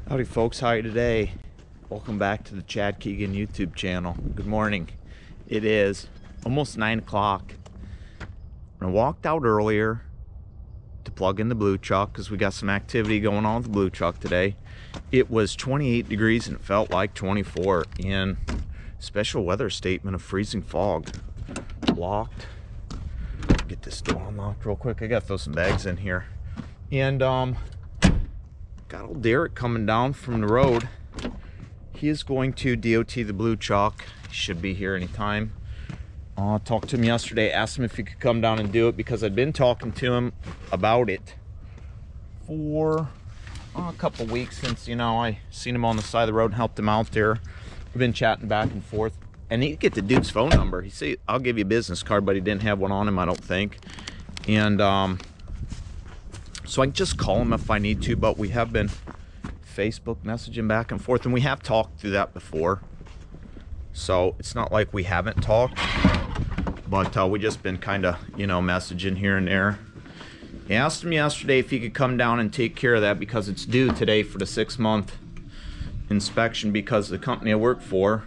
Howdy folks, how are you today? Welcome back to the Chad Keegan YouTube channel. Good morning. It is almost 9 o'clock. I walked out earlier to plug in the blue truck because we got some activity going on with the blue truck today. It was 28 degrees and it felt like 24 in special weather statement of freezing fog. Locked. Get this door unlocked real quick. I gotta throw some bags in here. And got old Derek coming down from the road. He is going to DOT the blue truck. He should be here anytime. Talked to him yesterday, asked him if he could come down and do it because I'd been talking to him about it for a couple weeks since, you know, I seen him on the side of the road and helped him out there. We've been chatting back and forth. And he get the dude's phone number. He said, I'll give you a business card, but he didn't have one on him, I don't think. And so I can just call him if I need to, but we have been Facebook messaging back and forth, and we have talked through that before. So it's not like we haven't talked, but we just been kind of, you know, messaging here and there. I asked him yesterday if he could come down and take care of that because it's due today for the 6-month inspection because the company I work for,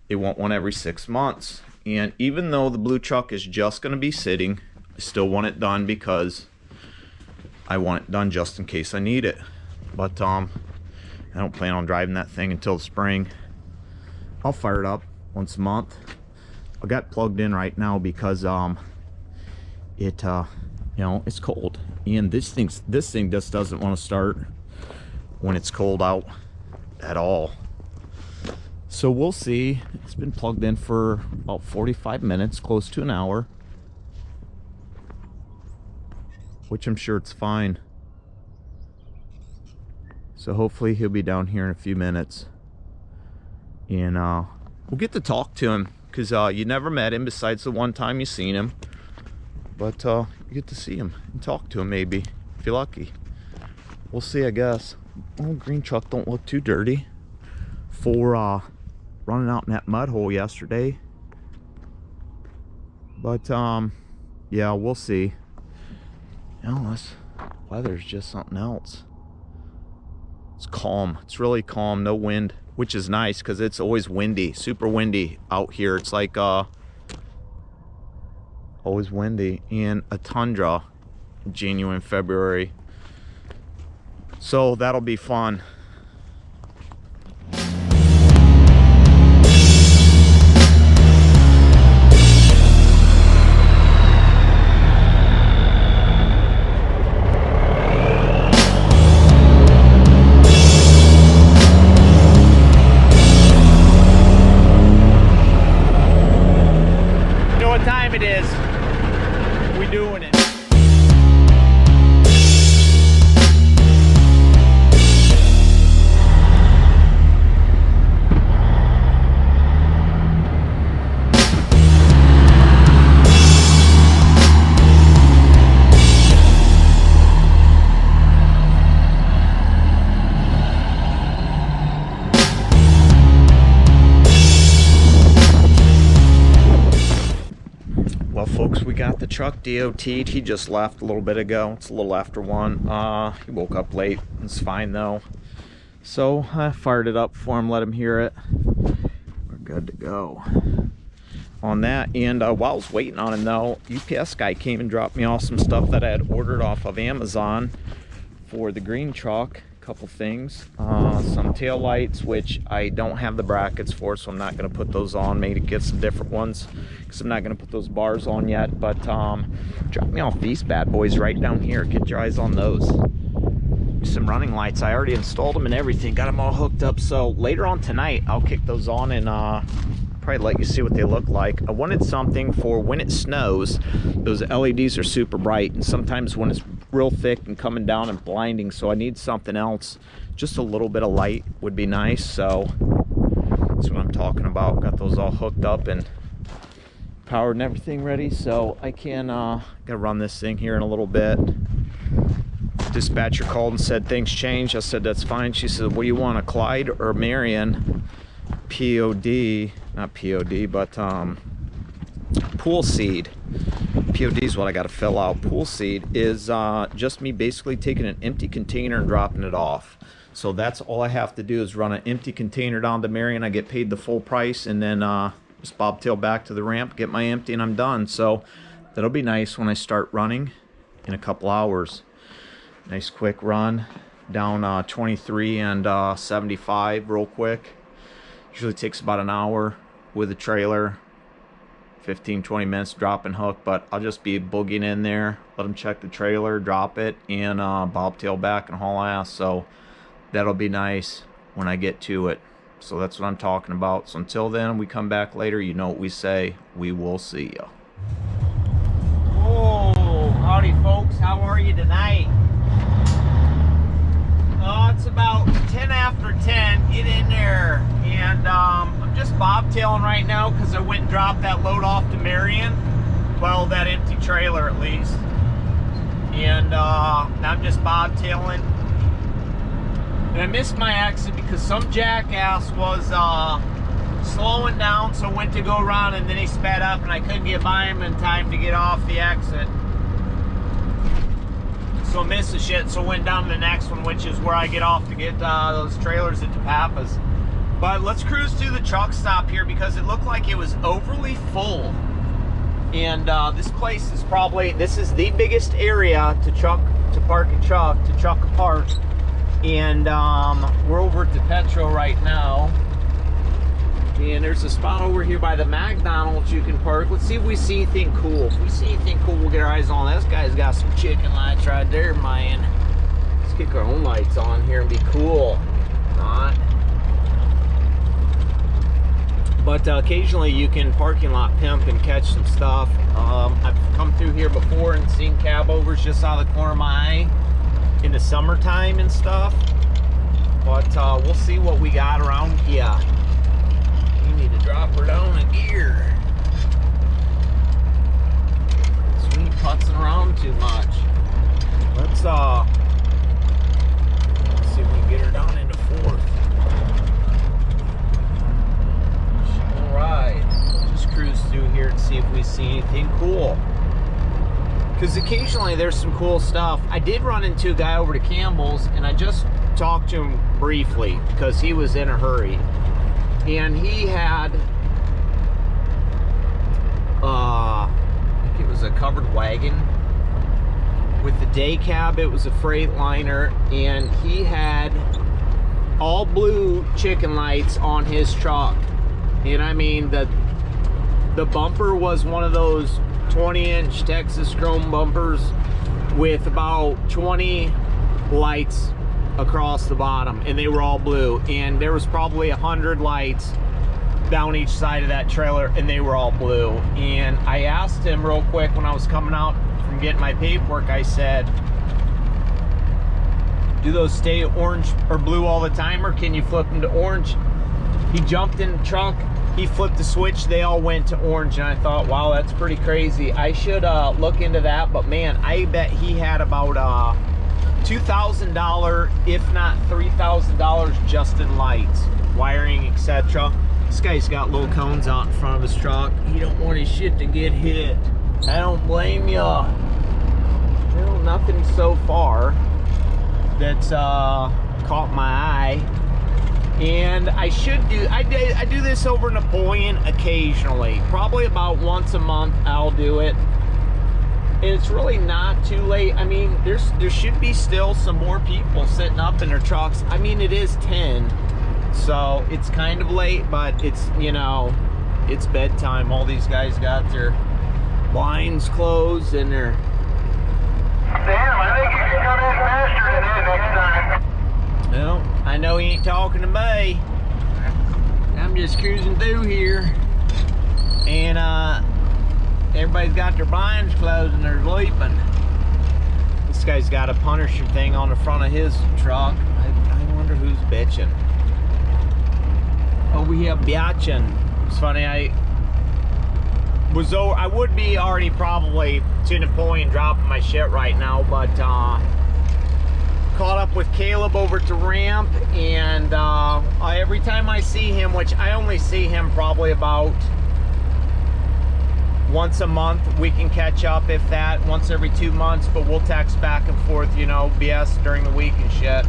they want one every 6 months. And even though the blue truck is just going to be sitting, I still want it done because I want it done just in case I need it. But I don't plan on driving that thing until the spring. I'll fire it up once a month. I got plugged in right now because you know, it's cold, and this thing just doesn't want to start when it's cold out at all. So we'll see. It's been plugged in for about 45 minutes, close to an hour, which I'm sure it's fine. So hopefully he'll be down here in a few minutes, and we'll get to talk to him because you never met him besides the one time you seen him, but you get to see him and talk to him maybe if you're lucky. We'll see, I guess. Oh, green truck don't look too dirty for running out in that mud hole yesterday, but yeah, we'll see. You know, this weather's just something else. It's calm. It's really calm. No wind, which is nice because it's always windy, super windy out here. It's like always windy, and a tundra in January and February. So that'll be fun. It is. We doing it. Well, folks, we got the truck DOT'd. He just left a little bit ago. It's a little after 1. He woke up late. It's fine though. So I fired it up for him, let him hear it. We're good to go on that. And while I was waiting on him though, UPS guy came and dropped me off some stuff that I had ordered off of Amazon for the green truck. Couple things, some tail lights, which I don't have the brackets for, so I'm not going to put those on. Maybe get some different ones because I'm not going to put those bars on yet. But drop me off these bad boys right down here. Get your eyes on those. Some running lights. I already installed them and everything, got them all hooked up. So later on tonight I'll kick those on and probably let you see what they look like. I wanted something for when it snows. Those LEDs are super bright, and sometimes when it's real thick and coming down and blinding, so I need something else. Just a little bit of light would be nice, so that's what I'm talking about. Got those all hooked up and powered and everything ready, so I can gotta run this thing here in a little bit. Dispatcher called and said things changed. I said that's fine. She said, what do you want, a Clyde or Marion POD, not POD, but pool seed. POD is what I got to fill out. Pool seat is just me basically taking an empty container and dropping it off. So that's all I have to do is run an empty container down to Marion. I get paid the full price, and then just bobtail back to the ramp, get my empty, and I'm done. So that'll be nice when I start running in a couple hours. Nice quick run down 23 and 75 real quick. Usually takes about an hour with a trailer. 15-20 minutes drop and hook, but I'll just be boogieing in there, let them check the trailer, drop it, and bobtail back and haul ass. So that'll be nice when I get to it. So that's what I'm talking about. So until then, we come back later. You know what we say, we will see you. Oh, howdy folks, how are you tonight? It's about 10 after 10. Get in there. And I'm just bobtailing right now because I went and dropped that load off to Marion. Well, that empty trailer at least. And I'm just bobtailing. And I missed my exit because some jackass was slowing down, so I went to go around and then he sped up and I couldn't get by him in time to get off the exit. So I missed the shit, so went down to the next one, which is where I get off to get those trailers at Papa's. But let's cruise to the truck stop here because it looked like it was overly full. And this place is probably, this is the biggest area to park a truck, to truck a park. And we're over at the Petro right now. And there's a spot over here by the McDonald's you can park. Let's see if we see anything cool. If we see anything cool, we'll get our eyes on. This guy's got some chicken lights right there, man. Let's kick our own lights on here and be cool. Not. But occasionally you can parking lot pimp and catch some stuff. I've come through here before and seen cabovers just out of the corner of my eye in the summertime and stuff. But we'll see what we got around here. You need to drop her down a gear. So we ain't putzing around too much. Let's see if we can get her down into fourth. Alright. Just cruise through here and see if we see anything cool. Because occasionally there's some cool stuff. I did run into a guy over to Campbell's and I just talked to him briefly because he was in a hurry. And he had, I think it was a covered wagon with the day cab. It was a Freightliner, and he had all blue chicken lights on his truck. And I mean, the bumper was one of those 20-inch Texas chrome bumpers with about 20 lights across the bottom, and they were all blue, and there was probably 100 lights down each side of that trailer, and they were all blue. And I asked him real quick when I was coming out from getting my paperwork, I said, do those stay orange or blue all the time, or can you flip them to orange? He jumped in the truck, he flipped the switch, they all went to orange, and I thought, wow, that's pretty crazy. I should look into that. But man, I bet he had about $2,000, if not $3,000 just in lights, wiring, etc. This guy's got little cones out in front of his truck. He don't want his shit to get hit. I don't blame ya. Well, nothing so far that's caught my eye. And I do this over Napoleon occasionally, probably about once a month I'll do it. It's really not too late. I mean, there should be still some more people sitting up in their trucks. I mean, it is 10, so it's kind of late, but it's, you know, it's bedtime. All these guys got their blinds closed and their... Sam, I think you can come in faster today next time. Well, I know he ain't talking to me. I'm just cruising through here, and everybody's got their blinds closed and they're sleeping. This guy's got a Punisher thing on the front of his truck. I wonder who's bitching. Oh, we have biatching. It's funny, I would be already probably to Napoleon dropping my shit right now, but caught up with Caleb over at the ramp, and every time I see him, which I only see him probably about once a month we can catch up, if that, once every 2 months, but we'll text back and forth, you know, BS during the week and shit.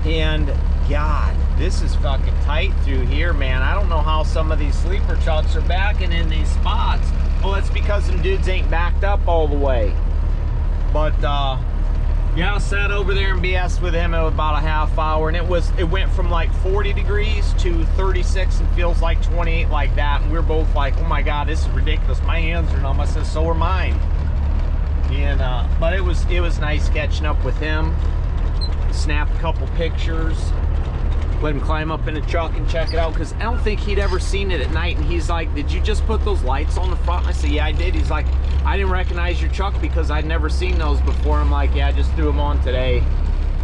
And God, this is fucking tight through here, man. I don't know how some of these sleeper trucks are backing in these spots. Well, that's because them dudes ain't backed up all the way. But yeah, I sat over there and BS with him in about a half hour, and it went from like 40 degrees to 36 and feels like 28, like that. And we're both like, oh my God, this is ridiculous. My hands are numb. I said, so are mine. And but it was nice catching up with him. Snapped a couple pictures. Let him climb up in the truck and check it out, because I don't think he'd ever seen it at night. And he's like, did you just put those lights on the front? And I said, yeah, I did. He's like, I didn't recognize your truck because I'd never seen those before. I'm like, yeah, I just threw them on today.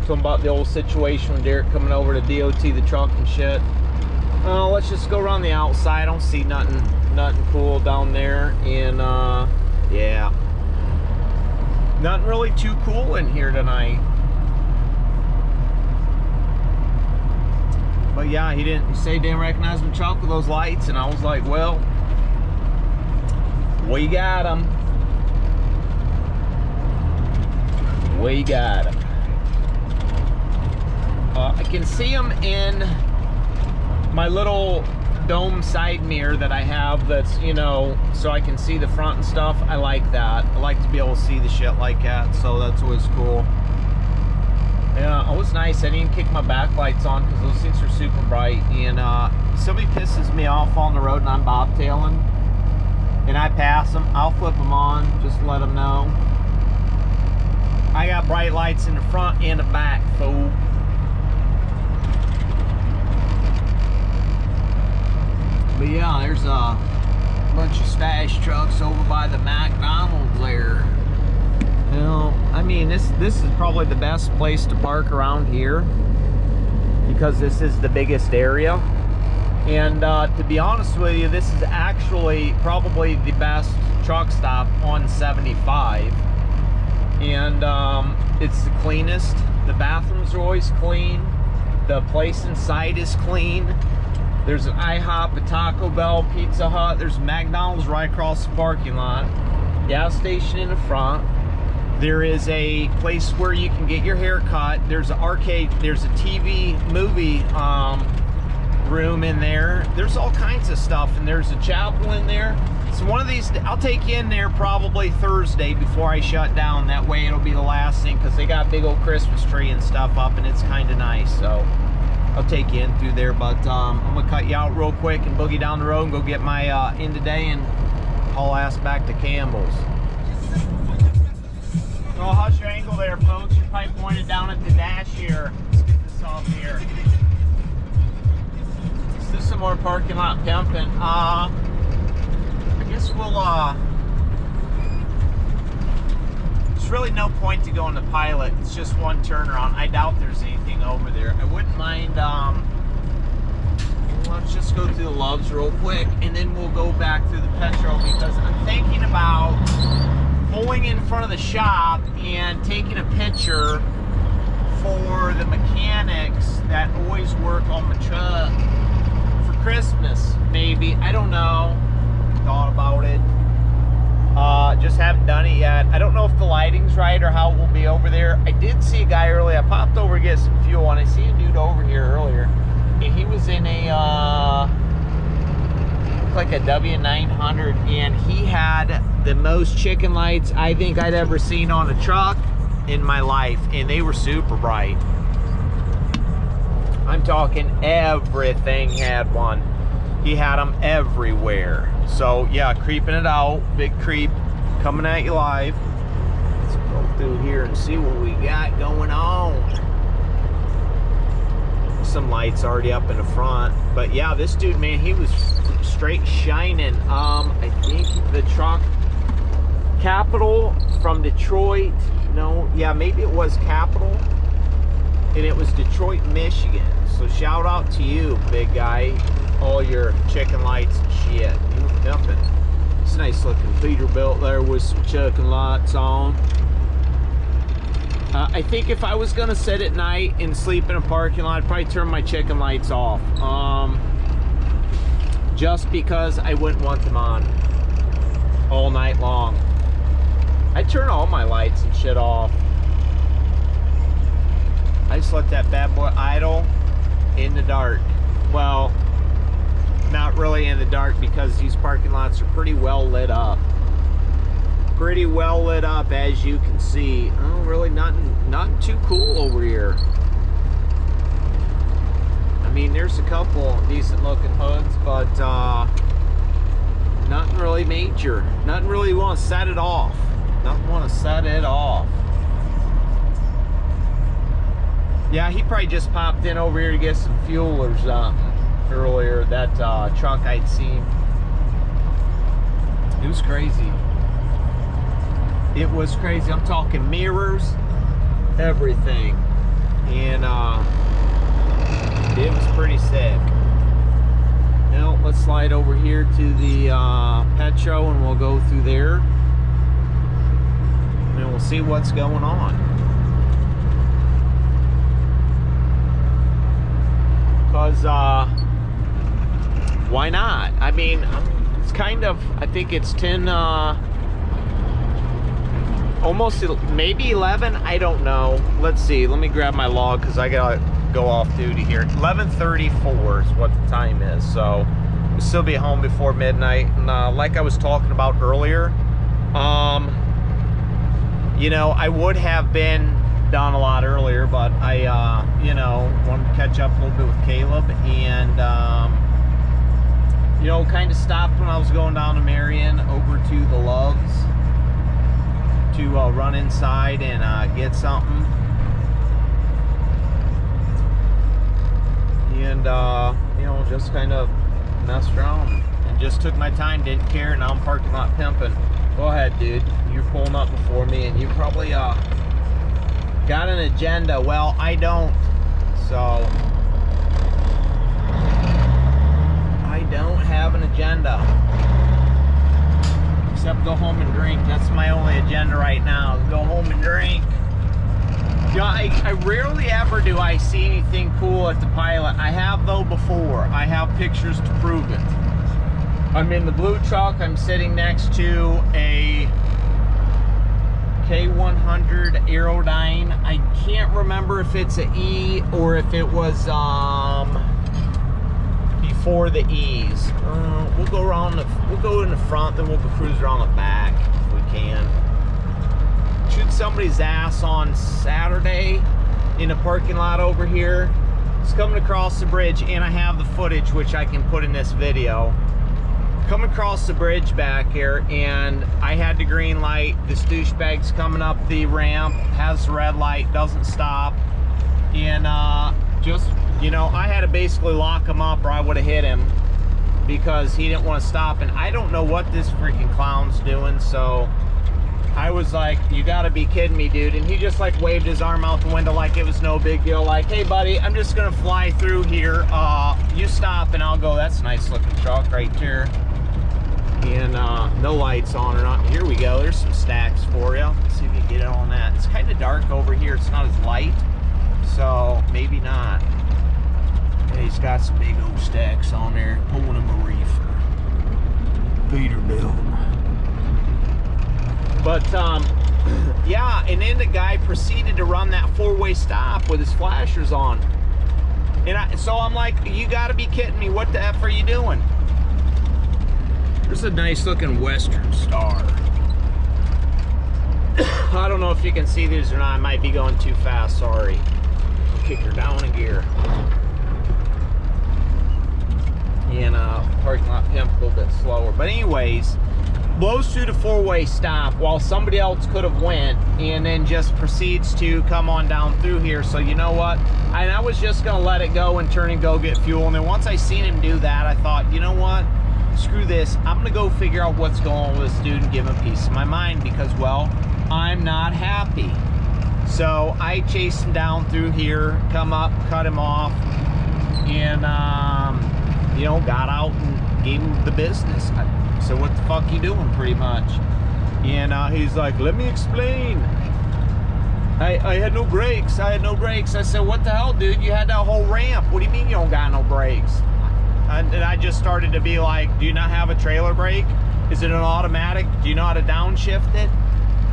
Told him about the old situation with Derek coming over to DOT the truck and shit. Let's just go around the outside. I don't see nothing cool down there. And yeah, nothing really too cool in here tonight. But yeah, he didn't recognize my truck with those lights, and I was like, well, we got him. We got him. I can see him in my little dome side mirror that I have, that's, you know, so I can see the front and stuff. I like that. I like to be able to see the shit like that, so that's always cool. Yeah, it was nice. I didn't kick my backlights on because those things are super bright. And somebody pisses me off on the road and I'm bobtailing, and I pass them, I'll flip them on just to let them know. I got bright lights in the front and the back, fool. But yeah, there's a bunch of stash trucks over by the McDonald's there. You know, I mean, this is probably the best place to park around here because this is the biggest area. And to be honest with you, this is actually probably the best truck stop on 75. And it's the cleanest. The bathrooms are always clean. The place inside is clean. There's an IHOP, a Taco Bell, Pizza Hut. There's McDonald's right across the parking lot. Gas station in the front. There is a place where you can get your hair cut. There's an arcade. There's a TV movie room in there. There's all kinds of stuff, and there's a chapel in there. So one of these, I'll take you in there probably Thursday before I shut down. That way it'll be the last thing, because they got a big old Christmas tree and stuff up, and it's kind of nice. So I'll take you in through there, but I'm gonna cut you out real quick and boogie down the road and go get my in today and haul ass back to Campbell's. So how's your angle there, folks? You're probably pointed down at the dash here. Let's get this off here. Is this some more parking lot pimping? I guess we'll, there's really no point to going to Pilot. It's just one turnaround. I doubt there's anything over there. I wouldn't mind, let's just go through the Loves real quick, and then we'll go back through the Petro, because I'm thinking about pulling in front of the shop and taking a picture for the mechanics that always work on the truck for Christmas, maybe. I don't know. Thought about it. Just haven't done it yet. I don't know if the lighting's right or how it will be over there. I did see a guy earlier. I popped over to get some fuel, and I see a dude over here earlier, and he was in a like a W900, and he had the most chicken lights I think I'd ever seen on a truck in my life, and they were super bright. I'm talking everything had one. He had them everywhere. So yeah, creeping it out, big creep coming at you live. Let's go through here and see what we got going on. Some lights already up in the front, but yeah, this dude, man, he was straight shining. I think the truck Capital from Detroit, no, yeah, maybe it was Capital, and it was Detroit, Michigan. So shout out to you, big guy, all your chicken lights and shit. You were dumping. It's a nice looking Peterbilt there with some chicken lights on. I think if I was gonna sit at night and sleep in a parking lot, I'd probably turn my chicken lights off. just because I wouldn't want them on all night long. I turn all my lights and shit off. I just let that bad boy idle in the dark. Well, not really in the dark, because these parking lots are pretty well lit up. Pretty well lit up, as you can see. Oh, really not too cool over here. I mean, there's a couple decent looking hoods, but nothing really major. Nothing really want to set it off. Nothing want to set it off. Yeah, he probably just popped in over here to get some fuel or something earlier. That truck I'd seen. It was crazy. It was crazy. I'm talking mirrors, everything. And it was pretty sick. Now, let's slide over here to the pet show, and we'll go through there. And we'll see what's going on. Because, why not? I mean, it's kind of, I think it's 10, almost, maybe 11, I don't know. Let's see, let me grab my log, because I gotta go off duty here. 11:34 is what the time is, so we'll still be home before midnight. And like I was talking about earlier, you know, I would have been done a lot earlier, but I, you know, wanted to catch up a little bit with Caleb, and, you know, kind of stopped when I was going down to Marion over to the Loves to run inside and get something. And, you know, just kind of messed around and just took my time, didn't care. Now I'm parking lot pimping. Go ahead, dude. You're pulling up before me, and you probably, got an agenda. Well, I don't, so I don't have an agenda except go home and drink. That's my only agenda right now, is go home and drink. You know, I rarely ever do I see anything cool at the Pilot. I have, though, before. I have pictures to prove it. I'm in the blue truck. I'm sitting next to a K100 Aerodyne. I can't remember if it's an E or if it was before the E's. We'll go around we'll go in the front, then we'll go cruise around the back if we can. Shoot somebody's ass on Saturday in a parking lot over here. It's coming across the bridge, and I have the footage which I can put in this video. Come across the bridge back here, and I had the green light. This douchebag's coming up the ramp, has the red light, doesn't stop, and just, you know, I had to basically lock him up or I would have hit him because he didn't want to stop. And I don't know what this freaking clown's doing, so I was like, you gotta be kidding me, dude. And he just like waved his arm out the window like it was no big deal, like, hey buddy, I'm just gonna fly through here, you stop and I'll go. That's a nice looking truck right there. And no lights on or not. Here we go, there's some stacks for you. Let's see if you can get it on that. It's kind of dark over here, it's not as light, so maybe not. Yeah, he's got some big old stacks on there, pulling him a reefer. Peterbilt. But yeah, and then the guy proceeded to run that four-way stop with his flashers on. And so I'm like, you gotta be kidding me, what the F are you doing? There's a nice looking Western Star. I don't know if you can see these or not. I might be going too fast, sorry. I'll kick her down a gear. And parking lot pimp a little bit slower. But anyways, blows through the four-way stop while somebody else could have went, and then just proceeds to come on down through here. So you know what? And I was just gonna let it go and turn and go get fuel. And then once I seen him do that, I thought, you know what? Screw this, I'm gonna go figure out what's going on with this dude and give him a piece of my mind, because, well, I'm not happy. So I chased him down through here, come up, cut him off, and you know, got out and gave him the business. So what the fuck you doing, pretty much? And he's like, let me explain. I had no brakes, I had no brakes. I said, what the hell, dude? You had that whole ramp. What do you mean you don't got no brakes? And I just started to be like, do you not have a trailer brake? Is it an automatic? Do you know how to downshift it?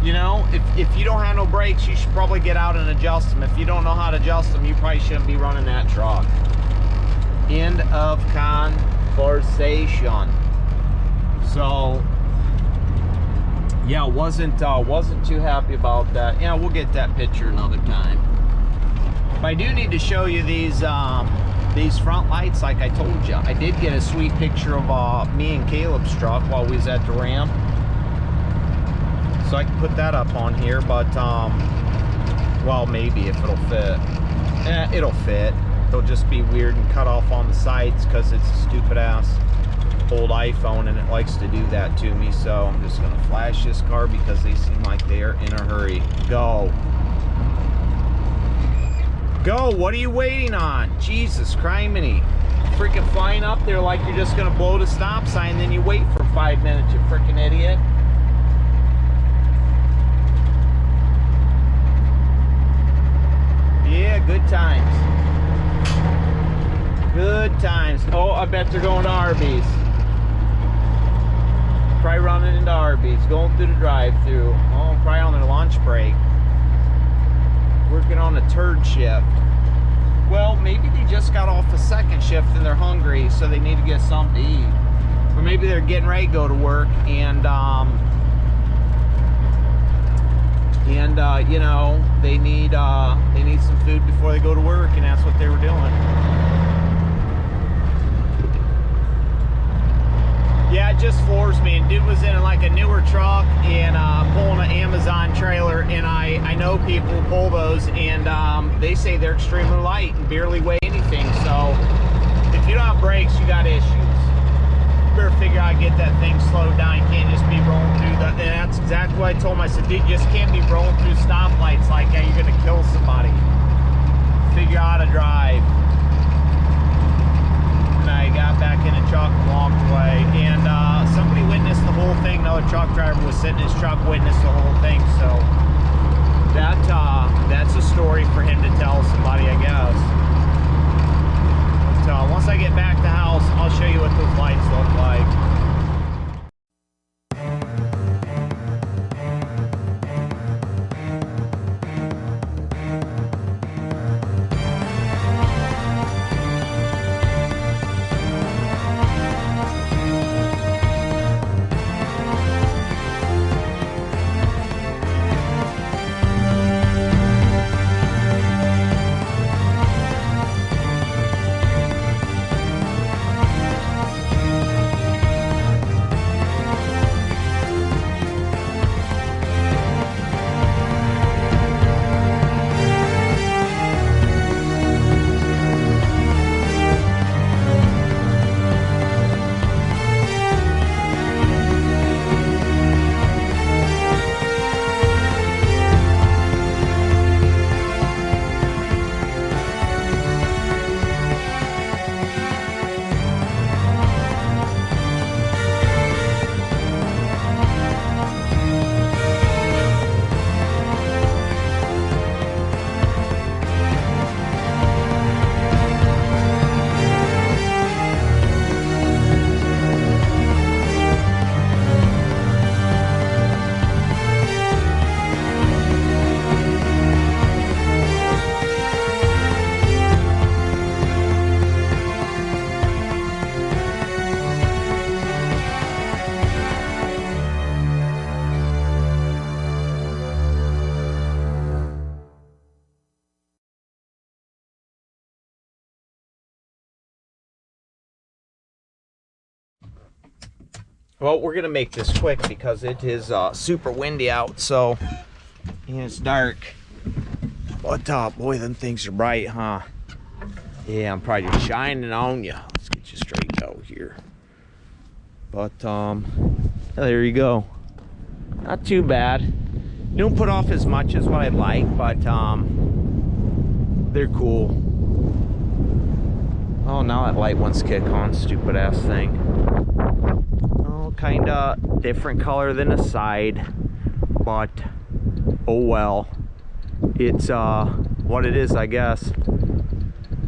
You know, if you don't have no brakes, you should probably get out and adjust them. If you don't know how to adjust them, you probably shouldn't be running that truck. End of conversation. So yeah, wasn't too happy about that. Yeah, we'll get that picture another time. But I do need to show you these front lights, like I told you. I did get a sweet picture of me and Caleb's truck while we was at the ramp. So I can put that up on here, but well, maybe if it'll fit. It'll fit. It'll just be weird and cut off on the sides because it's a stupid ass old iPhone and it likes to do that to me. So I'm just gonna flash this car because they seem like they are in a hurry. Go. Go, what are you waiting on? Jesus criminy. Freaking flying up there like you're just gonna blow the stop sign, then you wait for 5 minutes, you freaking idiot. Yeah, good times. Good times. Oh, I bet they're going to Arby's. Probably running into Arby's, going through the drive-thru. Oh, probably on their lunch break. Working on a third shift. Well, maybe they just got off a second shift and they're hungry, so they need to get something to eat. Or maybe they're getting ready to go to work and you know, they need some food before they go to work, and that's what they were doing. Yeah, it just floors me. And dude was in like a newer truck and pulling an Amazon trailer, and I know people who pull those, and they say they're extremely light and barely weigh anything. So if you don't have brakes, you got issues. You better figure out how to get that thing slowed down. You can't just be rolling through the, and that's exactly what I told him. I said, dude, you just can't be rolling through stoplights like that. You're gonna kill somebody. Figure out how to drive. And I got back in the truck and walked away, and somebody witnessed the whole thing. Another truck driver was sitting in his truck, witnessed the whole thing. So that's a story for him to tell somebody, I guess. But once I get back to the house, I'll show you what those lights look like. Well, we're gonna make this quick because it is super windy out, so and it's dark. But boy, them things are bright, huh? Yeah, I'm probably just shining on you. Let's get you straight out here. But there you go. Not too bad. Don't put off as much as what I'd like, but they're cool. Oh, now that light wants to kick on, stupid ass thing. Oh, kind of different color than the side, but oh well. It's what it is, I guess.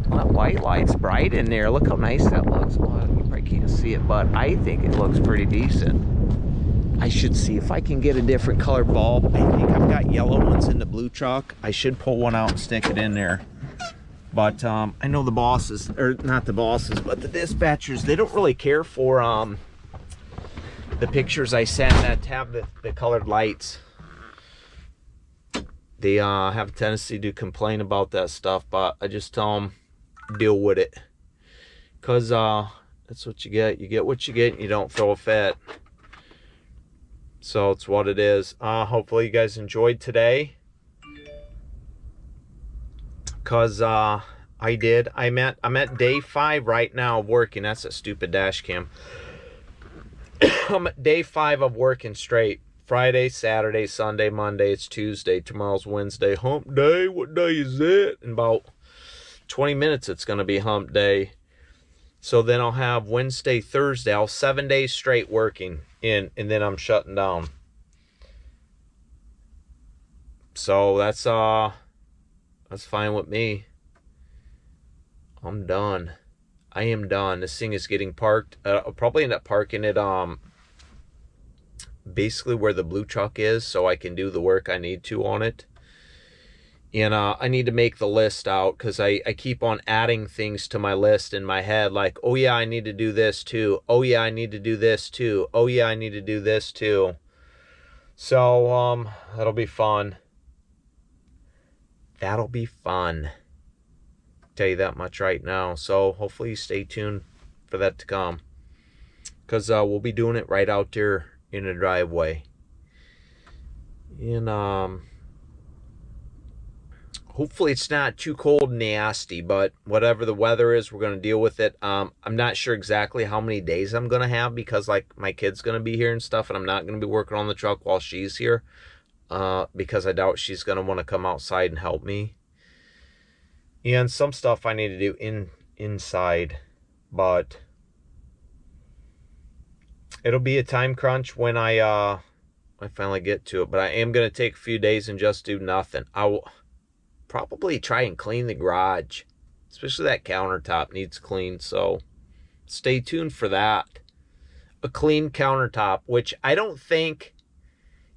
That white light's bright in there. Look how nice that looks. Well, you probably can't see it, but I think it looks pretty decent. I should see if I can get a different color bulb. I think I've got yellow ones in the blue truck. I should pull one out and stick it in there. But I know the bosses, or not the bosses, but the dispatchers, they don't really care for the pictures I send that have the colored lights. They have a tendency to complain about that stuff, but I just tell them, deal with it. Because that's what you get. You get what you get and you don't throw a fit. So it's what it is. Hopefully you guys enjoyed today. Because I did. I'm at day 5 right now of working. That's a stupid dash cam. I'm at day 5 of working straight. Friday, Saturday, Sunday, Monday. It's Tuesday. Tomorrow's Wednesday. Hump day. What day is it? In about 20 minutes it's going to be hump day. So then I'll have Wednesday, Thursday. I'll have 7 days straight working in, and then I'm shutting down. So that's fine with me. I'm done. I am done. This thing is getting parked. I'll probably end up parking it basically where the blue truck is, so I can do the work I need to on it. And I need to make the list out, because I keep on adding things to my list in my head, like, oh yeah, I need to do this too. Oh yeah, I need to do this too. Oh yeah, I need to do this too. So that'll be fun. That'll be fun. Tell you that much right now. So hopefully you stay tuned for that to come, because we'll be doing it right out there in the driveway. And hopefully it's not too cold and nasty, but whatever the weather is, we're going to deal with it. I'm not sure exactly how many days I'm going to have, because like my kid's going to be here and stuff, and I'm not going to be working on the truck while she's here, because I doubt she's going to want to come outside and help me. And some stuff I need to do inside, but it'll be a time crunch when I finally get to it. But I am going to take a few days and just do nothing. I will probably try and clean the garage, especially that countertop needs cleaned. So stay tuned for that. A clean countertop, which I don't think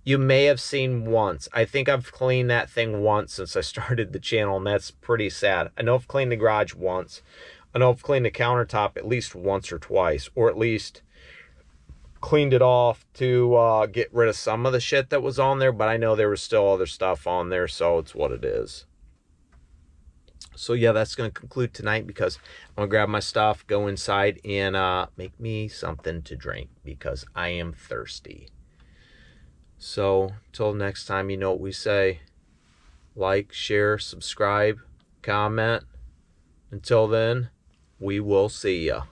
you may have seen once. I think I've cleaned that thing once since I started the channel, and that's pretty sad. I know I've cleaned the garage once. I know I've cleaned the countertop at least once or twice, or at least cleaned it off to get rid of some of the shit that was on there, but I know there was still other stuff on there, so it's what it is. So yeah, that's going to conclude tonight, because I'm going to grab my stuff, go inside, and make me something to drink, because I am thirsty. So until next time, you know what we say. Like, share, subscribe, comment. Until then, we will see ya.